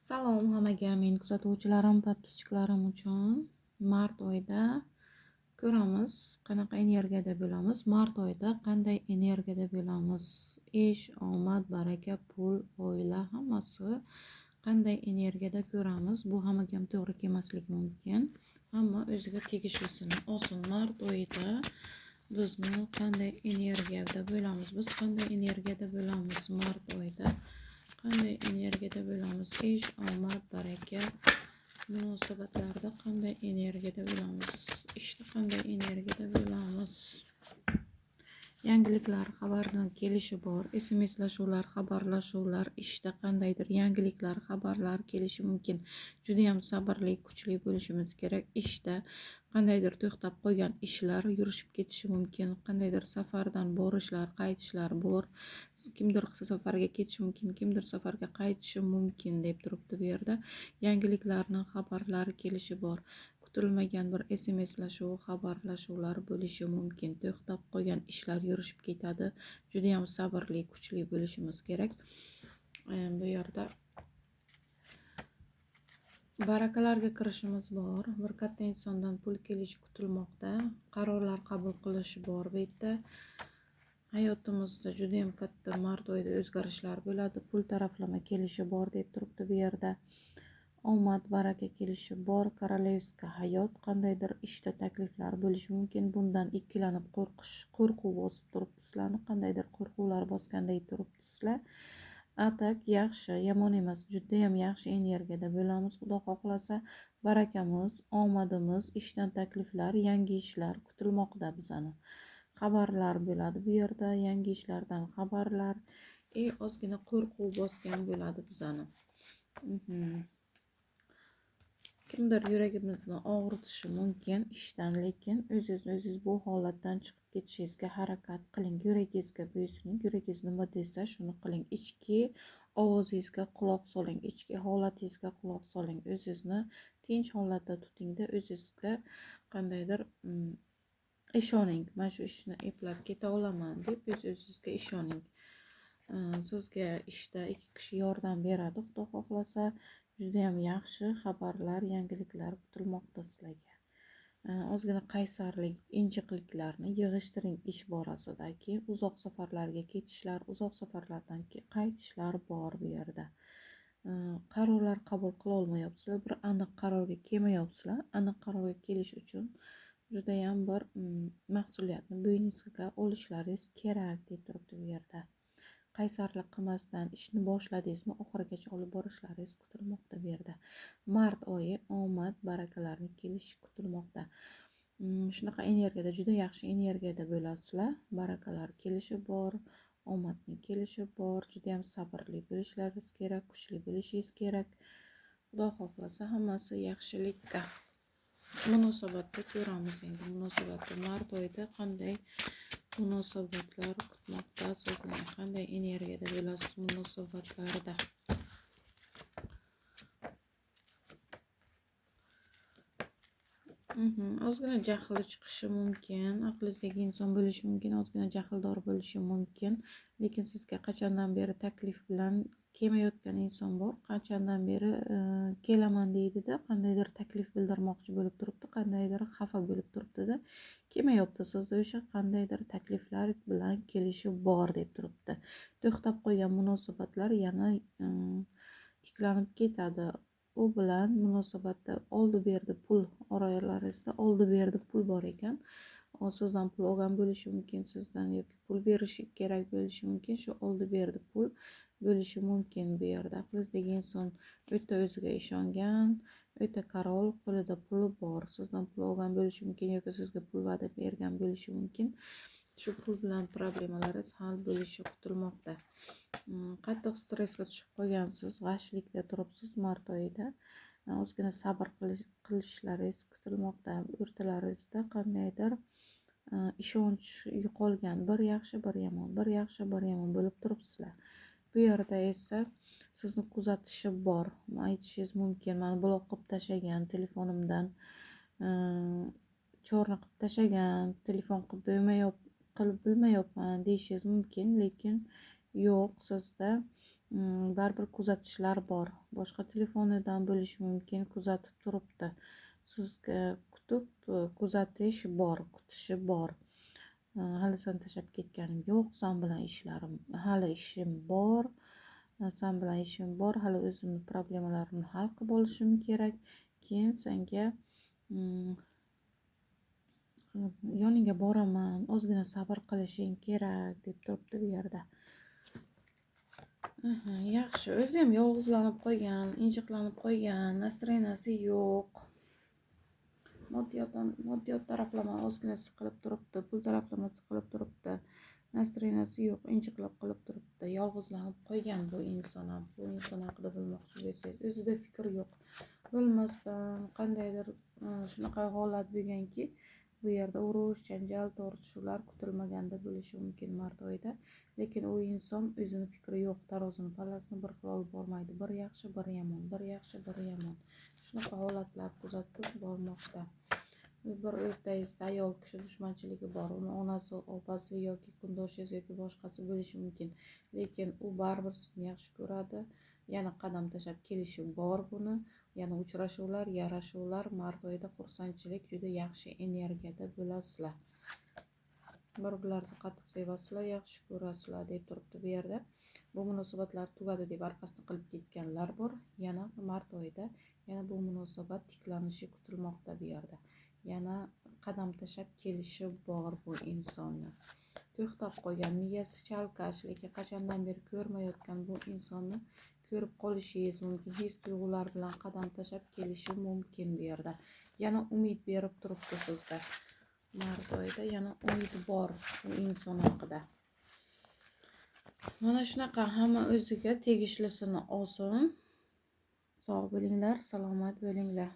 Salom hammaga, men kuzatuvchilarim, podpischiklarim uchun mart oyida ko'ramiz qanaqa energiyada bo'lamiz. Mart oyida qanday energiyada bo'lamiz. Ish, omad, baraka, pul, oila hammasi qanday energiyada ko'ramiz. Bu hammaga ham to'g'ri kelmasligi mumkin. Hamma o'ziga tegishlisini olsin. Mart oyida bizni qanday energiyada bo'lamiz. Biz qanday energiyada bo'lamiz mart oyida. Qanday energiyada bo'lamiz? Ish, omad, baraka, munosabatlarda qanday energiyada bo'lamiz? Ishda qanday energiyada bo'lamiz? Yangiliklar, xabarlar kelishi bor. SMS-lashuvlar, xabarlashuvlar, ishda qandaydir yangiliklar, xabarlar kelishi mumkin. Juda ham sabrli, kuchli bo'lishimiz kerak. Ishda qandaydir to'xtab qolgan ishlar yurishib ketishi mumkin. Qandaydir safardan borishlar, qaytishlar bor. Kimdir safarga ketishi mumkin, kimdir safarga qaytishi mumkin deb turibdi bu yerda. Yangiliklarning xabarlari kelishi bor. Kutilmagan bir SMS-lashuv, xabarlashuvlar bo'lishi mumkin. To'xtab qolgan ishlar yurishib ketadi. Juda ham sabrli, kuchli bo'lishimiz kerak. Bu yerda barakalarga kirishimiz bor. Bir katta insondan pul kelishi kutilmoqda. Qarorlar qabul qilish bor. Bu yerda hayotimizda juda ham katta mart oyida o'zgarishlar bo'ladi. Pul taraflama kelishi bor deb turibdi bu yerda. Omad, baraka kelishi bor. Korolevska hayot, qandaydir ishda takliflar bo'lishi mumkin. Bundan ikkilanib qo'rquv bosib turibdi sizlarni. Qandaydir qo'rquvlar bosganday turibdi sizlar. Atak yaxshi, yomon emas, juda ham yaxshi energiyada bo'lamiz. Xudo xohlasa, barakamiz, omadimiz, ishdan takliflar, yangi ishlar kutilmoqda bizani. Xabarlar bo'ladi bu yerda, yangi ishlardan xabarlar, ozgina qo'rquv bosgan bo'ladi bizani. Kimdir yuragimizni og'ritishi mumkin ishdan, lekin o'zingiz bu holatdan chiqib ketishingizga harakat qiling. Yuragingizga bo'ysuning. Yuragingiz nima desa shuni qiling. Ichki ovozingizga quloq soling, ichki holatingizga quloq soling. O'zingizni tinch holatda tutingda, o'zingizga qandaydir ishoning. Men shu ishni eplab keta olaman deb o'zingizga ishoning. Sizga ishda ikki kishi yordam beradi, xudo xohlasa. Juda ham yaxshi xabarlar, yangiliklar kutilmoqda sizlarga. Ozgina qaysarlik, injiqliklarni yig'ishtiring ish borasidagi. Uzoq safarlarga ketishlar, uzoq safarlardan qaytishlar bor bu yerda. Qarorlar qabul qila olmayapsizlar, bir aniq qarorga kelmayapsizlar. Aniq qarorga kelish uchun juda ham bir mas'uliyatni bo'yningizga olishlaringiz kerak deb turibdi bu yerda. Qaysarlik qilmasdan ishni boshladingizmi, oxirigacha olib borishlaringiz kutilmoqda bu yerda. Mart oyi omad, barakalarni kelishi kutilmoqda. Shunaqa energiyada, juda yaxshi energiyada bo'lasizlar. Barakalar kelishi bor, omadning kelishi bor. Juda ham sabrli bo'lishlaringiz kerak, kuchli bo'lishingiz kerak. Xudo xohlasa hammasi yaxshilikka. Munosabatda ko'ramiz endi. Munosabatda mart oyida qanday munosabatlar kutmoqda sizlarni, qanday energiyada bo'lasiz munosabatlarda. Ozgina jahli chiqishi mumkin, aqlingizdagi inson bo'lishi mumkin, ozgina jahldor bo'lishi mumkin, lekin sizga qachondan beri taklif bilan kelmayotgan inson bor. Qachondan beri kelaman deydida, qandaydir taklif bildirmoqchi bo'lib turibdi, qandaydir xafa bo'lib turibdi-da, kelmayapti. Sizda o'sha qandaydir takliflar bilan kelishi bor deb turibdi. To'xtab qolgan munosabatlar yana tiklanib ketadi. U bilan munosabatda oldi-berdi pul oralaringizda oldi-berdi pul bor ekan. Sizdan pul olgan bo'lishi mumkin, sizdan yoki pul berishi kerak bo'lishi mumkin. Shu oldi-berdi pul bo'lishi mumkin bu yerda. Aqlingizdagi inson o'ta o'ziga ishongan, o'ta qaror, qo'lida puli bor. Sizdan pul olgan bo'lishi mumkin yoki sizga pul va'da bergan bo'lishi mumkin. Shu pul bilan problemalaringiz hal bo'lishi kutilmoqda. Qattiq stressga tushib qolgansiz, g'ashlikda turibsiz mart oyida. Ozgina sabr qilishlaringiz kutilmoqda. O'rtalaringizda qandaydir ishonch yo'qolgan, bir yaxshi, bir yomon, bir yaxshi, bir yomon bo'lib turibsizlar. Bu yerda esa sizni kuzatishi bor. Aytishingiz mumkin, meni bloq qilib tashlagan, telefonimdan chorna qilib tashlagan, telefon qilib bilmayapman deyishingiz mumkin, lekin yo'q, sizda baribir kuzatishlar bor. Boshqa telefonidan bo'lishi mumkin, kuzatib turibdi. Sizga kutib kuzatish bor, kutishi bor. Hali san tashlab ketganim yo'q, san bilan ishlarim, hali ishim bor. San bilan ishim bor, hali o'zimni problemalarimni hal qilib olishim kerak. Keyin senga yoningga boraman, ozgina sabr qilishing kerak deb turibdi bu yerda. Yaxshi, o'zi ham yolg'izlanib qolgan, injiqlanib qolgan, настроенияsi yo'q. Moddiyot taraflama ozgina siqilib turibdi, pul taraflama siqilib turibdi. Настроенияsi yo'q, injiqlab qolib turibdi, yolg'izlanib qolgan bu inson ham. Bu inson haqida bilmoqchi bo'lsangiz, o'zida fikr yo'q. Bilmasdan qandaydir shunaqa holat bo'lganki, bu yerda urush, janjal, tortishuvlar kutilmaganda bo'lishi mumkin mart oyida. Lekin u inson o'zini fikri yo'q, tarozini pallasini bir xil olib bormaydi. Bir yaxshi, bir yomon, bir yaxshi, bir yomon. Shunaqa holatlar kuzatib bormoqda. Bir o'rtangizda ayol kishi dushmanchiligi bor. Uni onasi, opasi yoki kundoshingiz yoki boshqasi bo'lishi mumkin. Lekin u baribir sizni yaxshi ko'radi. Yana qadam tashlab kelishi bor buni. Yana uchrashuvlar, yarashuvlar, mart oyida xursandchilik, juda yaxshi energiyada bo'lasizlar. Bir-birlaringizni qattiq sevasizlar, yaxshi ko'rasizlar deb turibdi bu yerda. Bu munosabatlar tugadi deb orqasini qilib ketganlar bor. Yana mart oyida yana bu munosabat tiklanishi kutilmoqda bu yerda. Yana qadam tashlab kelishi bor bu insonni. To'xtab qolgan, miyasi chalkash, lekin qachondan beri ko'rmayotgan bu insonni ko'rib qolishingiz mumkin. His tuyg'ular bilan qadam tashlab kelishi mumkin bu yerda. Yana umid berib turibdi sizga. Mart oyida yana umid bor bu inson haqida. Mana shunaqa, hamma o'ziga tegishlisini olsin. Sog' bo'linglar, salomat bo'linglar.